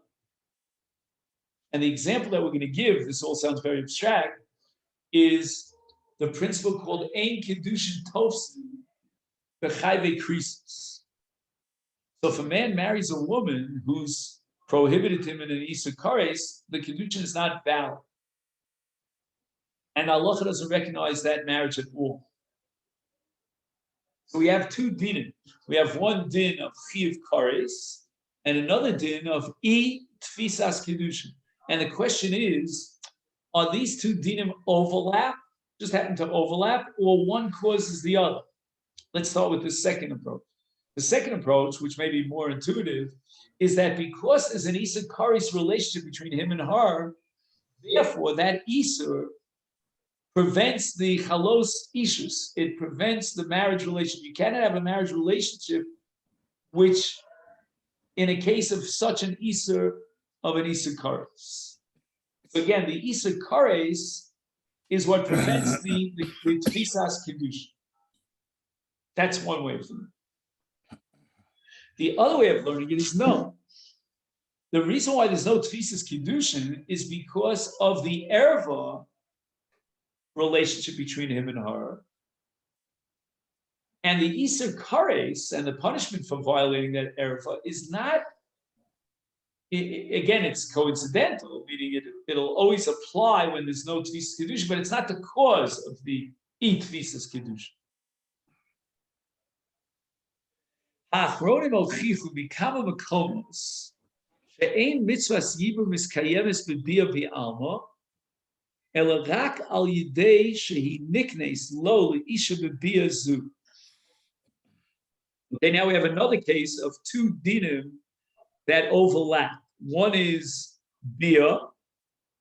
A: And the example that we're going to give, this all sounds very abstract, is the principle called Ein Kiddushin Tofsi B'chayve Krisus. So if a man marries a woman who's prohibited him in an Isur Kares, the Kiddushin is not valid. And Allah doesn't recognize that marriage at all. So we have two dinim. We have one din of Chiv Kares and another din of Tfisas Kiddushin. And the question is, are these two dinim overlap, just happen to overlap, or one causes the other? Let's start with the second approach. The second approach, which may be more intuitive, is that because there's an Isur Kares relationship between him and her, therefore that Isur prevents the Chalos Ishus. It prevents the marriage relationship. You cannot have a marriage relationship which, in a case of such an Isur, of an Isur Kares. So again, the Isur Kares is what prevents the Tfisas Kiddush. That's one way of learning. The other way of learning it is no. The reason why there's no Tfisas Kiddushin is because of the erva relationship between him and her. And the Isur Kares and the punishment for violating that erva is not, again, it's coincidental, meaning it'll always apply when there's no Tfisas Kiddush, but it's not the cause of the Tfisas Kiddush. Ha'achronim olchichu b'kama makomos she'ein mitzvahs yibum miskayemes b'bia v'alma ela rak al yidei shehi niknes lo le'isha b'bia zu. Okay, now we have another case of two dinim that overlap. One is bia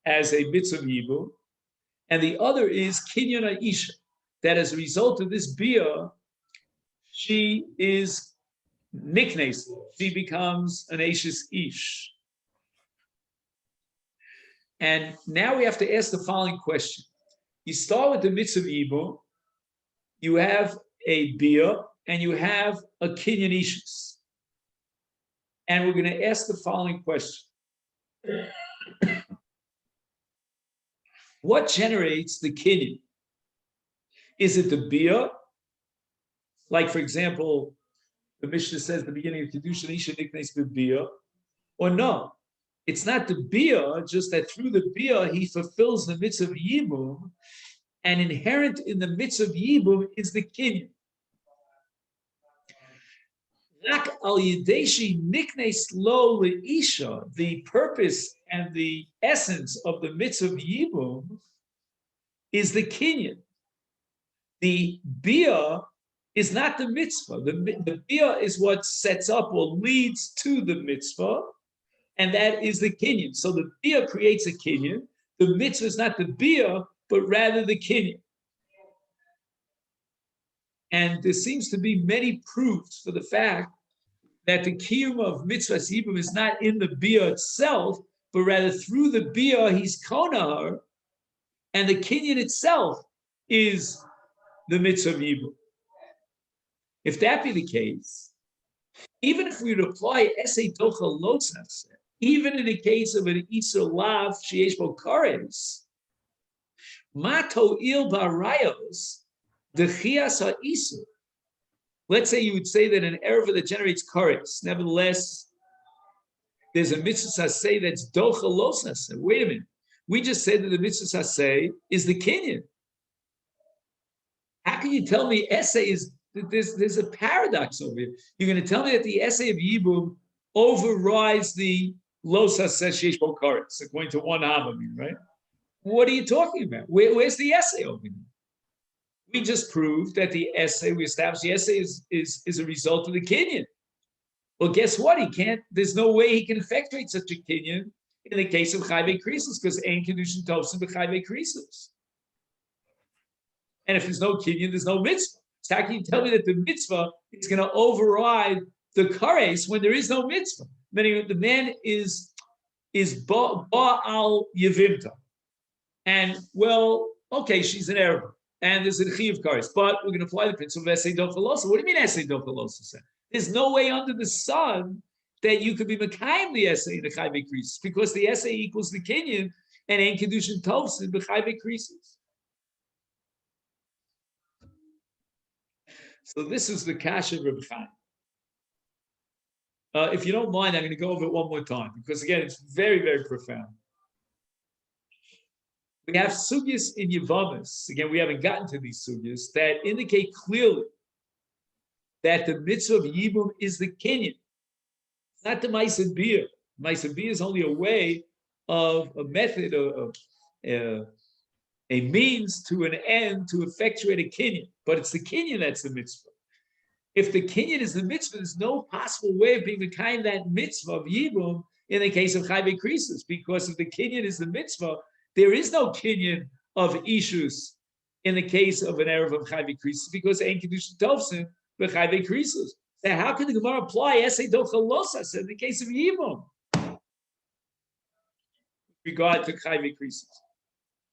A: as a mitzvah yibum, and the other is kinyan isha, that as a result of this bia, she is niknes, she becomes an Ashes Ish. And now we have to ask the following question. You start with the mitzvah Yibum, you have a bia, and you have a kinyan Ishus. And we're going to ask the following question. What generates the kinyan? Is it the bia? Like, for example, the Mishnah says at the beginning of Kedushin, Isha Niknes bia, or no? It's not the bia, just that through the bia he fulfills the mitzvah of yibum, and inherent in the mitzvah of yibum is the kinyan. The purpose and the essence of the mitzvah of yibum is the kinyan. The bia is not the mitzvah. The bia is what sets up or leads to the mitzvah, and that is the kinyan. So the bia creates a kinyan. The mitzvah is not the bia, but rather the kinyan. And there seems to be many proofs for the fact that the kiyum of mitzvah yibum is not in the bia itself, but rather through the bia he's konahar, and the kinyan itself is the mitzvah yibum. If that be the case, even if we would apply esei docha lotzas, even in the case of an isur lav sheyesh bo kares, mato il barayos dechias ha'isur. Let's say you would say that an erva that generates kares, nevertheless, there's a mitzvah saseh that's docha lotzas. Wait a minute, we just said that the mitzvah saseh is the kinyan. How can you tell me essay is? There's a paradox over here. You're going to tell me that the essay of Yibum overrides the Losa Seshesh Bokaris, according to one Havamim, right? What are you talking about? Where's the essay over here? We just proved that the essay, we established the essay is a result of the kinyan. Well, guess what? He can't, there's no way he can effectuate such a kinyan in the case of Chayve Krisus, because Ein Kedushin Tovsim B'Chayve Krisus. And if there's no kinyan, there's no mitzvah. So how can you tell me that the mitzvah is going to override the kares when there is no mitzvah? Meaning the man is ba'al yevimta, and well, okay, she's an Arab, and there's a chi of kares, but we're going to apply the principle of esei dochalosa. What do you mean esei dochalosa? There's no way under the sun that you could be mekayim the essay in the chayve krisis, because the essay equals the kinyan, and ein kedushin tovsin b'chayve krisis. So this is the kasha of Reb Chaim. If you don't mind, I'm going to go over it one more time, because again, it's very, very profound. We have sugyas in Yevamos. Again, we haven't gotten to these sugyas that indicate clearly that the mitzvah of Yibum is the kinyan, not the Masechet Bia. Masechet Bia is only a way of a method of a means to an end to effectuate a kinyan, but it's the kinyan that's the mitzvah. If the kinyan is the mitzvah, there's no possible way of being the kind that mitzvah of yibum in the case of chayve krisus, because if the kinyan is the mitzvah, there is no kinyan of ishus in the case of an erev of chayve krisus, because ein kedushin tovsin b'chayve krisus. So how can the Gemara apply esei dochalosas in the case of yibum regard to chayve krisus?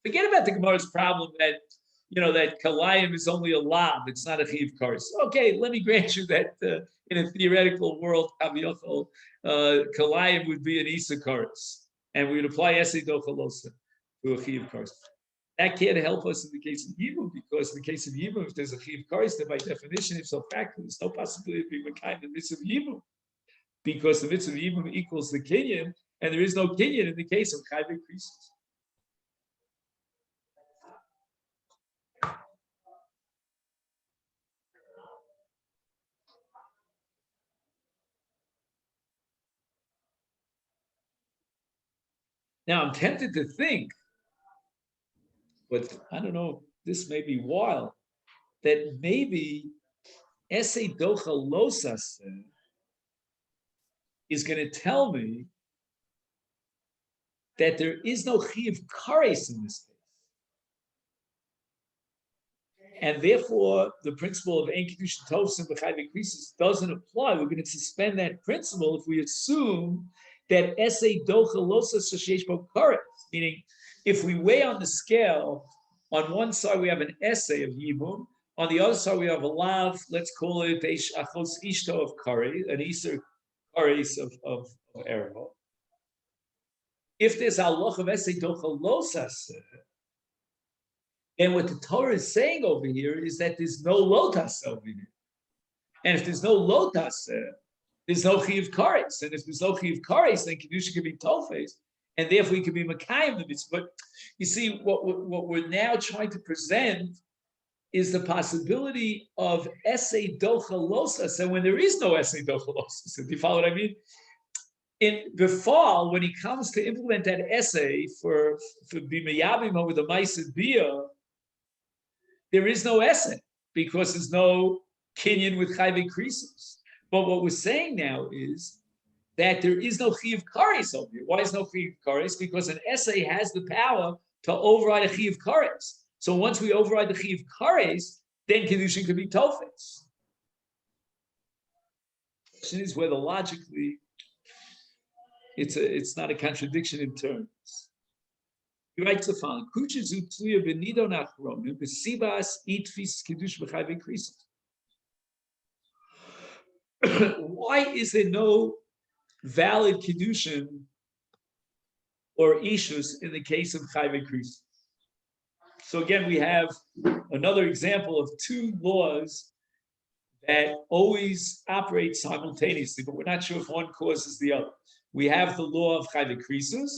A: Forget about the Gemara's problem that, that kalayim is only a lav, it's not a chiv kares. Okay, let me grant you that in a theoretical world, kalayim would be an isa kares, and we would apply esei dochalosa to a chiv kares. That can't help us in the case of yibum, because in the case of yibum, if there's a chiv kares, then by definition, if so facto, there's no possibility of being a kind of mitzvah of yibum, because the mitzvah of yibum equals the kinyan, and there is no kinyan in the case of chayve krisus. Now, I'm tempted to think, but I don't know, this may be wild, that maybe esei dochalosas is going to tell me that there is no chi of kares in this case. And therefore, the principle of ein kedushin tovsim b'chayve krisus doesn't apply. We're going to suspend that principle if we assume that esei dochalosas sheyesh bo kares, meaning if we weigh on the scale, on one side we have an essay of yibum, on the other side we have a lav, let's call it achos ishto of kari, an iser kares of erva. If there's halach of esei dochalosas, And what the Torah is saying over here is that there's no lotas over here. And if there's no lotas, there's no chiyuv kares. And if there's no chiyuv kares, then kedusha can be tofes, and therefore we can be makayim the mitzvah. But you see, what we're now trying to present is the possibility of essay docha losas, and when there is no essay docha losas. Do you follow what I mean? In Befal, when he comes to implement that essay for bimayabim with the Masechet Bia, there is no essay because there's no kinyan with chayve creases. But what we're saying now is that there is no chiyuv kares over here. Why is no chiyuv kares? Because an essay has the power to override a chiyuv kares. So once we override the chiyuv kares, then kedushin could be tofes. The question is whether logically it's not a contradiction in terms. He writes the following: why is there no valid kedushin or ishus in the case of chayve krisis? So again, we have another example of two laws that always operate simultaneously, but we're not sure if one causes the other. We have the law of chayve krisis,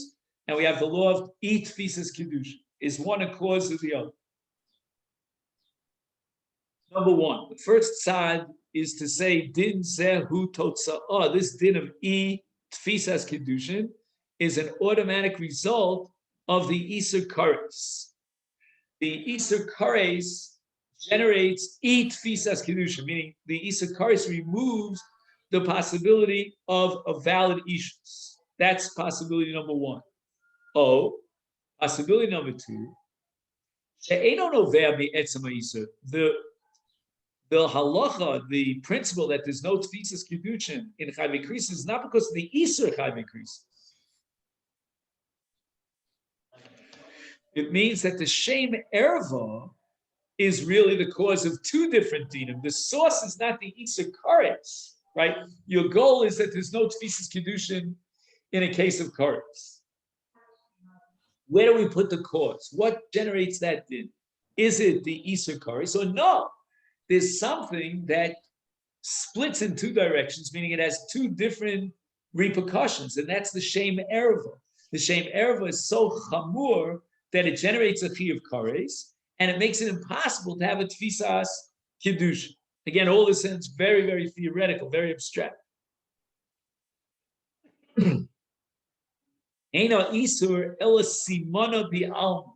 A: and we have the law of tfisas kedushin. Is one a cause of the other? Number one, the first side is to say din zehu totza'ah. This din of tfisas kedushin is an automatic result of the Isur Kares. The Isur Kares generates tfisas kedushin, meaning the Isur Kares removes the possibility of a valid ishus. That's possibility number one. Possibility number two, the halacha, the principle that there's no tfisas kedushin in chayve krisis is not because of the isur chayve krisis. It means that the shem erva is really the cause of two different dinim. The source is not the isur kares, right? Your goal is that there's no tfisas kedushin in a case of kares. Where do we put the cause? What generates that din? Is it the isur kares or no? There's something that splits in two directions, meaning it has two different repercussions, and that's the shem erva. The shem erva is so chamur that it generates a chiyuv kares, and it makes it impossible to have a tfisas kedushin. Again, all this sounds very, very theoretical, very abstract. Eina isur ela simana bi'alma.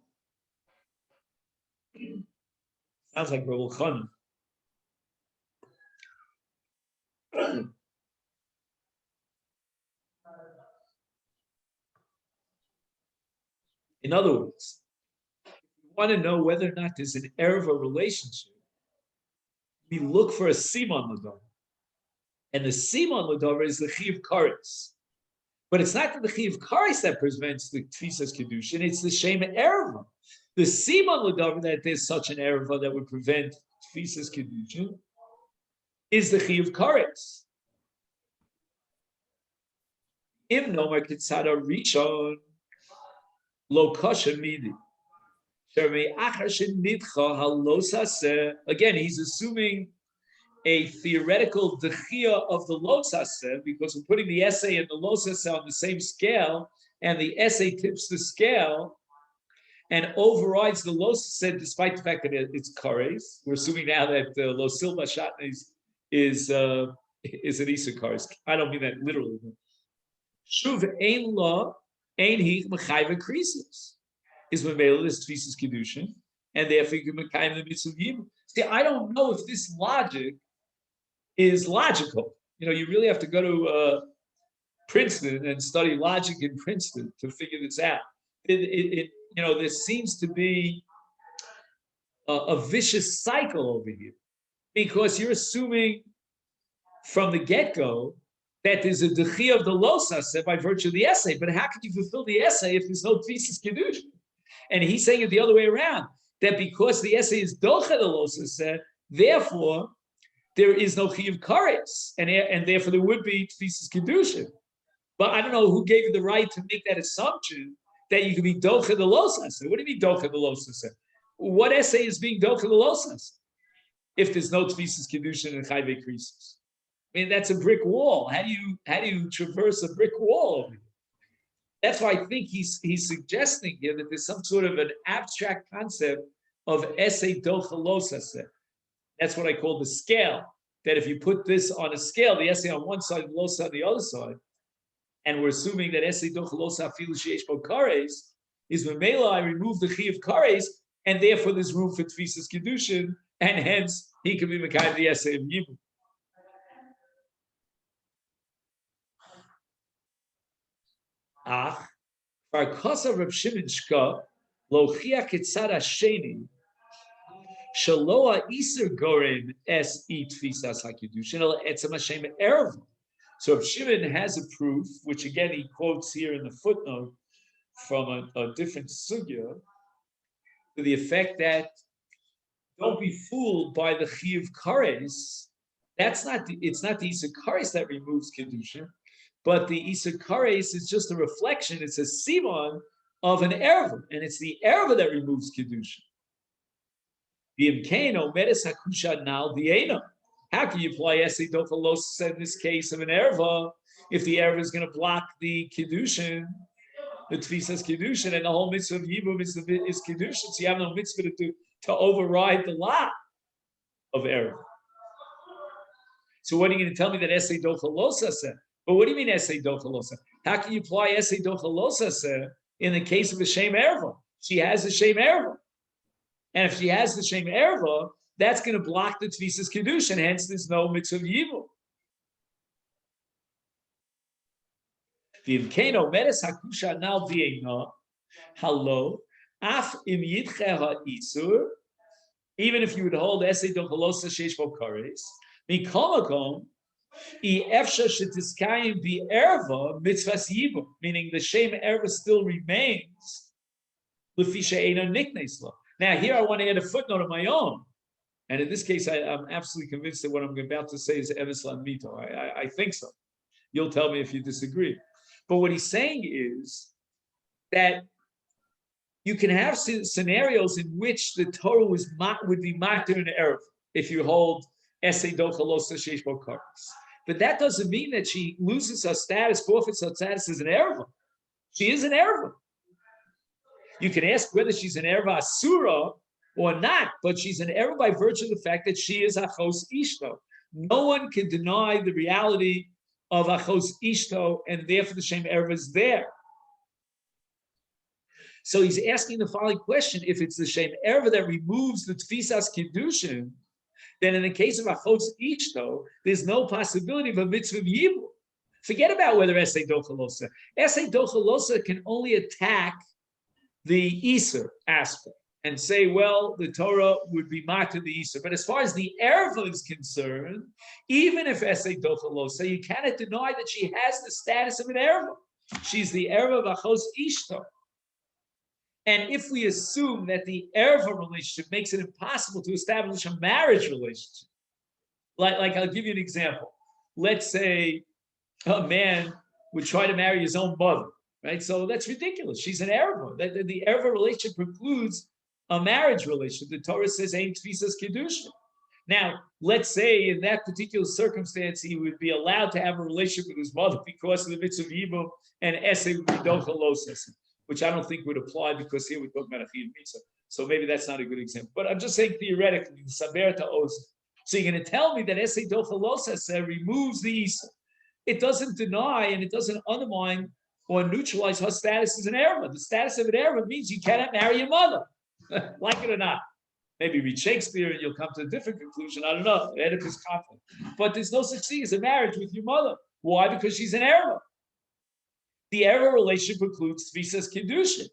A: Sounds like Rabbi Chanan. In other words, if we want to know whether or not there's an erva relationship, we look for a simon l'davar, and the simon l'davar is the chiyuv kares. But it's not the chiyuv kares that prevents the tfisas kedushin; it's the shem erva. The simon l'davar that there's such an erva that would prevent tfisas kedushin is the chiyuv kares. Im nomar kitzada rishon lo kosher midi. Again, he's assuming a theoretical dechia of the losaseh because we're putting the essay and the losaseh on the same scale, and the essay tips the scale and overrides the losaseh despite the fact that it's kares. We're assuming now that lo silva shatna is an isur kares. I don't mean that literally. Shuv ein lo ein hi mechayve krisis. Is Mamela this tfisas kedushin, and therefore you can mekayim the mitzvah yibum. See, I don't know if this logic is logical. You know, you really have to go to Princeton and study logic in Princeton to figure this out. You know, there seems to be a vicious cycle over here because you're assuming from the get-go that there's a dechia of the losaseh by virtue of the essay. But how can you fulfill the essay if there's no tfisas kedushin? And he's saying it the other way around, that because the essay is docha the losaseh, therefore there is no chiyuv kares, and therefore there would be tfisas kedushin. But I don't know who gave you the right to make that assumption that you could be docha the losaseh. What do you mean docha the losaseh? what essay is being dochelalosas if there's no tvisas kedushin and chayve krisus? I mean, that's a brick wall. How do you traverse a brick wall over here? That's why I think he's suggesting here that there's some sort of an abstract concept of essay dochalosas. That's what I call the scale. That if you put this on a scale, the essay on one side, losa on the other side, and we're assuming that essay dochalosa afilu sheish bo kares is memela, I remove the chi of kares, and therefore there's room for tvisas kedushin, and hence he can be mekayim the essay of yibum. Ach, farkosa Reb Shimon Shka lochia ketzad hasheni shaloa iser gorim es tvisas hakidushin el etzem Hashem erev. So Reb Shimon has a proof, which again he quotes here in the footnote from a different sugya, to the effect that don't be fooled by the chi of kares. It's not the Isur Kares that removes Kedusha, but the Isur Kares is just a reflection. It's a simon of an erva, and it's the erva that removes Kedusha. How can you apply Esei Dochalos in this case of an erva if the erva is going to block the Kedushin, the Tvisas Kedushin, and the whole mitzvah of Yibum is Kedushin, so you have no mitzvah to override the law of erva. So what are you going to tell me that Esei Dochalosa said? But what do you mean Esei Dochalosa? How can you apply Esei Dochalosa said in the case of a Shem Erva? She has a Shem Erva. And if she has the Shem Erva, that's going to block the Tvisas Kedushin, hence there's no mitzvah of Yibum. V'imkeino meres hakusha nal v'eina halo af im yidche ha'isur, even if you would hold Esei Dochalosa sheish bo kares, Mikomakom, efsha shetiskayim bi erva mitzvahs yibum, meaning the shame erva still remains. Lefisha eino niknesla. Now here I want to add a footnote of my own, and in this case I'm absolutely convinced that what I'm about to say is emes mito. I think so. You'll tell me if you disagree. But what he's saying is that you can have scenarios in which the Torah would be matir in erva if you hold Esei Dochalosa sheish bo kares. But that doesn't mean that she loses her status, forfeits her status as an erva. She is an erva. You can ask whether she's an erva asura or not, but she's an erva by virtue of the fact that she is achos ishto. No one can deny the reality of achos ishto, and therefore the shem erva is there. So he's asking the following question: if it's the shem erva that removes the tfisas kedushin, then in the case of achos ishto, there's no possibility of a mitzvah of yibum. Forget about whether Esei Dochalosa. Esei Dochalosa can only attack the Isur aspect and say, well, the Torah would be matir the Isur. But as far as the erva is concerned, even if Esei Dochalosa, you cannot deny that she has the status of an erva. She's the erva of achos ishto. And if we assume that the erva relationship makes it impossible to establish a marriage relationship, like I'll give you an example. Let's say a man would try to marry his own mother, right? So that's ridiculous. She's an erva. The erva relationship precludes a marriage relationship. The Torah says, "Ein tvisas kedusha." Now, let's say in that particular circumstance, he would be allowed to have a relationship with his mother because of the mitzvah of yibum and esei dochalosis, which I don't think would apply because here we're talking about a chiyuv mitzvah. So maybe that's not a good example. But I'm just saying theoretically, the saber ta'oz. So you're going to tell me that esei dochalosis removes the isa. It doesn't deny and it doesn't undermine or neutralize her status as an erva. The status of an erva means you cannot marry your mother, like it or not. Maybe read Shakespeare and you'll come to a different conclusion. I don't know. Oedipus conflict. But there's no such thing as a marriage with your mother. Why? Because she's an erva. The erva relationship includes tvisas kedushin.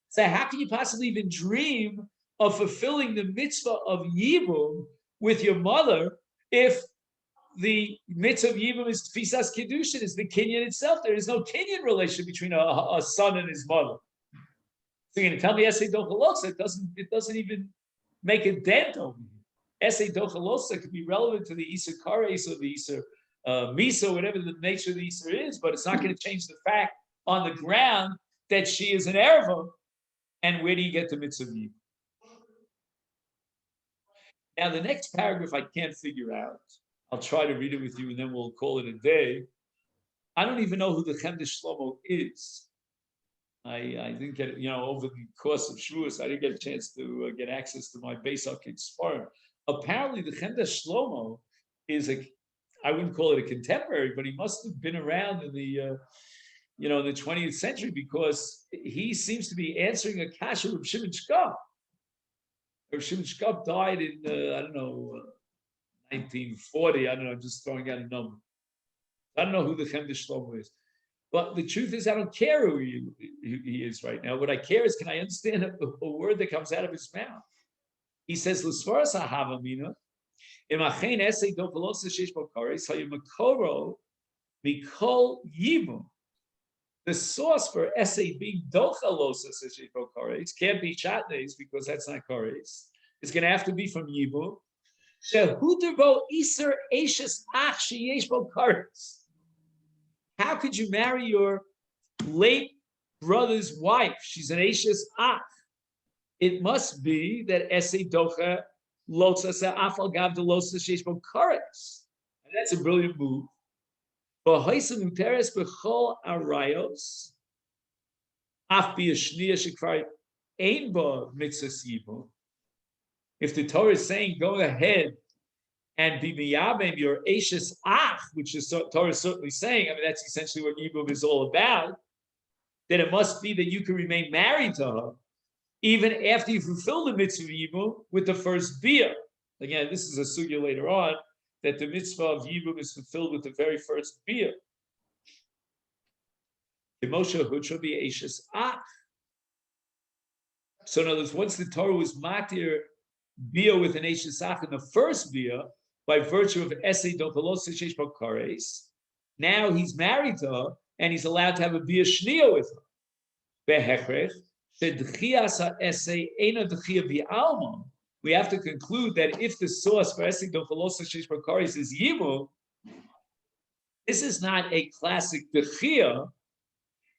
A: So how can you possibly even dream of fulfilling the mitzvah of yibum with your mother if the mitzvah of yibum is tvisas kedushin, is the kinyan itself? There is no kinyan relationship between a son and his mother. So you're going to tell me Esei Dochalosa, it doesn't even make a dent over here. Esei Dochalosa could be relevant to the Isur Kares or the Isur Misa, whatever the nature of the Isur is, but it's not going to change the fact on the ground that she is an erva. And where do you get the mitzvah of yibum? Now, the next paragraph I can't figure out. I'll try to read it with you and then we'll call it a day. I don't even know who the Chemdesh Shlomo is. I didn't get, over the course of Shavuos, I didn't get a chance to get access to my Beis Hakik Sfarim. Apparently, the Chemdesh Shlomo is I wouldn't call it a contemporary, but he must have been around in the, in the 20th century because he seems to be answering a kasha of Shimon Shkab. Shimon Shkab died in, 1940. I don't know, I'm just throwing out a number. I don't know who the Chemdesh Shlomo is. But the truth is, I don't care who he is right now. What I care is, can I understand a word that comes out of his mouth? He says, "L'svaras ahavamina imachein esei dovelosa sheish bokares hayamakoro mikol yimu." The source for esei being dochalosa sheish bokares can't be chatnes because that's not kares. It's going to have to be from yimu. Shehuderbo iser eishes ach sheyesh bokares. How could you marry your late brother's wife? She's an Eishes Ach. It must be that Esei Docha Lotzasa Afal Gav de Lotzasa Sheshbo Kares. And that's a brilliant move. B'hoisem Uteres B'chol Arayos Af B'yashniya Shekvar Ein Ba Mitzvahs Yibum. If the Torah is saying, go ahead and be miyabem your Eishes Ach, which is Torah is certainly saying, that's essentially what Yibum is all about, then it must be that you can remain married to her even after you fulfill the mitzvah of Yibum with the first bia. Again, this is a sugya later on, that the mitzvah of Yibum is fulfilled with the very first bia. Moshe Hutra be Eishes Ach. So in other words, once the Torah was matir bia with an Eishes Ach in the first bia, by virtue of Esei Dochalos Sheish Kares, now he's married to her and he's allowed to have a bia shniya with her. We have to conclude that if the source for Esei Dochalos Sheish Kares is Yimu, this is not a classic dechia,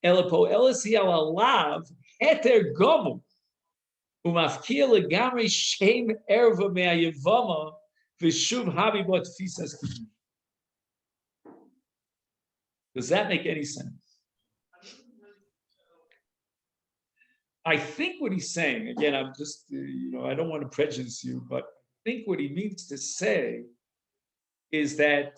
A: elapo elasi alalav heter gomu umafkia legamri shem erva me'ayevama. Does that make any sense? I think what he's saying, again, I'm just, I don't want to prejudice you, but I think what he means to say is that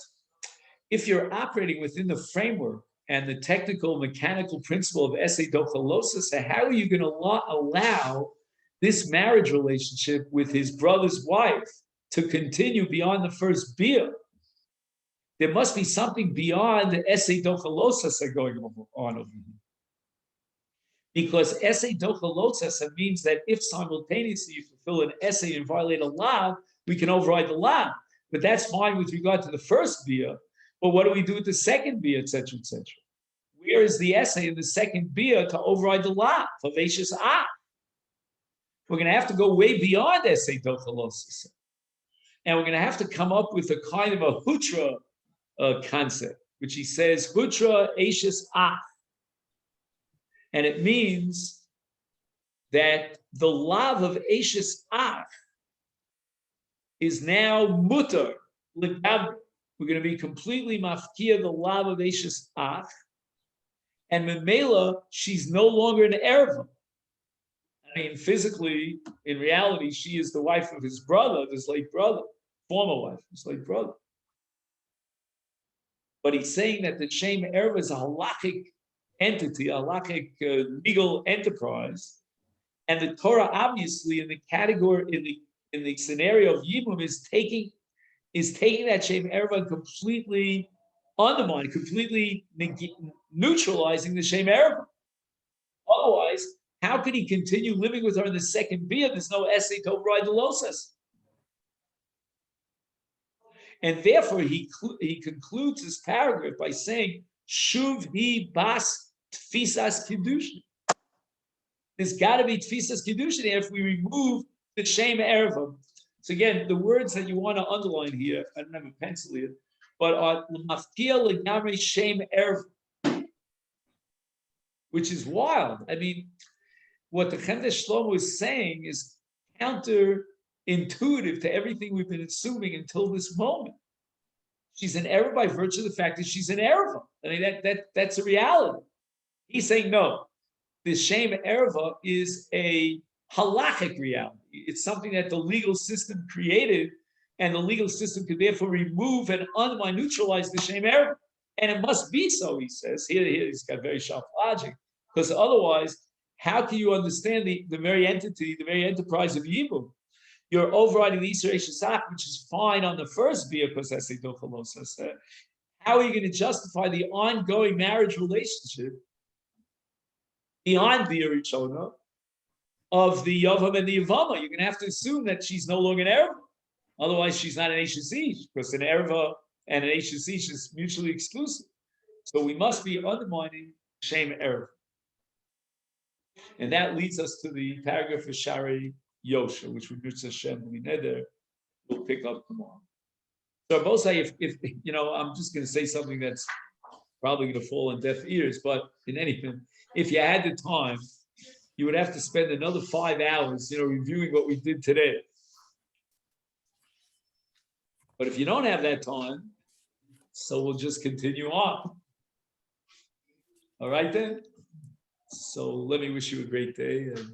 A: if you're operating within the framework and the technical mechanical principle of Esei Dochalosis, how are you going to allow this marriage relationship with his brother's wife to continue beyond the first bia? There must be something beyond the Esei Dochalosas going on over here. Because Esei Dochalosas means that if simultaneously you fulfill an Esei and violate a law, we can override the law. But that's fine with regard to the first bia. But what do we do with the second bia, etc., etc.? Where is the Esei in the second bia to override the law? Vivacious We're going to have to go way beyond Esei Dochalosas. And we're going to have to come up with a kind of a hutra concept, which he says, hutra eishes ach. And it means that the love of eishes ach is now mutter. We're going to be completely mafkia the love of eishes ach. And memela, she's no longer an erva. I mean, physically, in reality, she is the wife of his brother, his late brother. Former wife, his late brother. But he's saying that the Shem Erva is a halachic entity, a halachic legal enterprise, and the Torah obviously in the category in the scenario of Yibum is taking that Shem Erva and completely undermining, completely neutralizing the Shem Erva. Otherwise, how could he continue living with her in the second bia? There's no essay to override the losses. And therefore, he concludes this paragraph by saying, Shuv hi bas tfisas kiddushin. There's got to be tfisas kiddushin if we remove the shem erva. So again, the words that you want to underline here, I don't have a pencil here, but are mafkia legamri shem erva, which is wild. I mean, what the Chemdesh Shlomo is saying is counter intuitive to everything we've been assuming until this moment. She's an error by virtue of the fact that she's an error. I mean, that's a reality. He's saying no. The shame erva is a halachic reality. It's something that the legal system created, and the legal system could therefore remove and neutralize the shame erva. And it must be so, he says. Here he's got very sharp logic, because otherwise, how can you understand the very entity, the very enterprise of Yibum? You're overriding the Yisrael Shesach, which is fine on the first via, because that's a dochalos. How are you going to justify the ongoing marriage relationship beyond the Arichona of the Yavam and the Yavama? You're going to have to assume that she's no longer an Erva. Otherwise, she's not an Eshes, because an Erva and an Eshes is mutually exclusive. So we must be undermining Shem Erva. And that leads us to the paragraph of Shari Yosha, which we will pick up tomorrow. So both say, if you know, I'm just going to say something that's probably going to fall on deaf ears, but in any event, if you had the time, you would have to spend another 5 hours, reviewing what we did today. But if you don't have that time, so we'll just continue on. All right then. So let me wish you a great day and.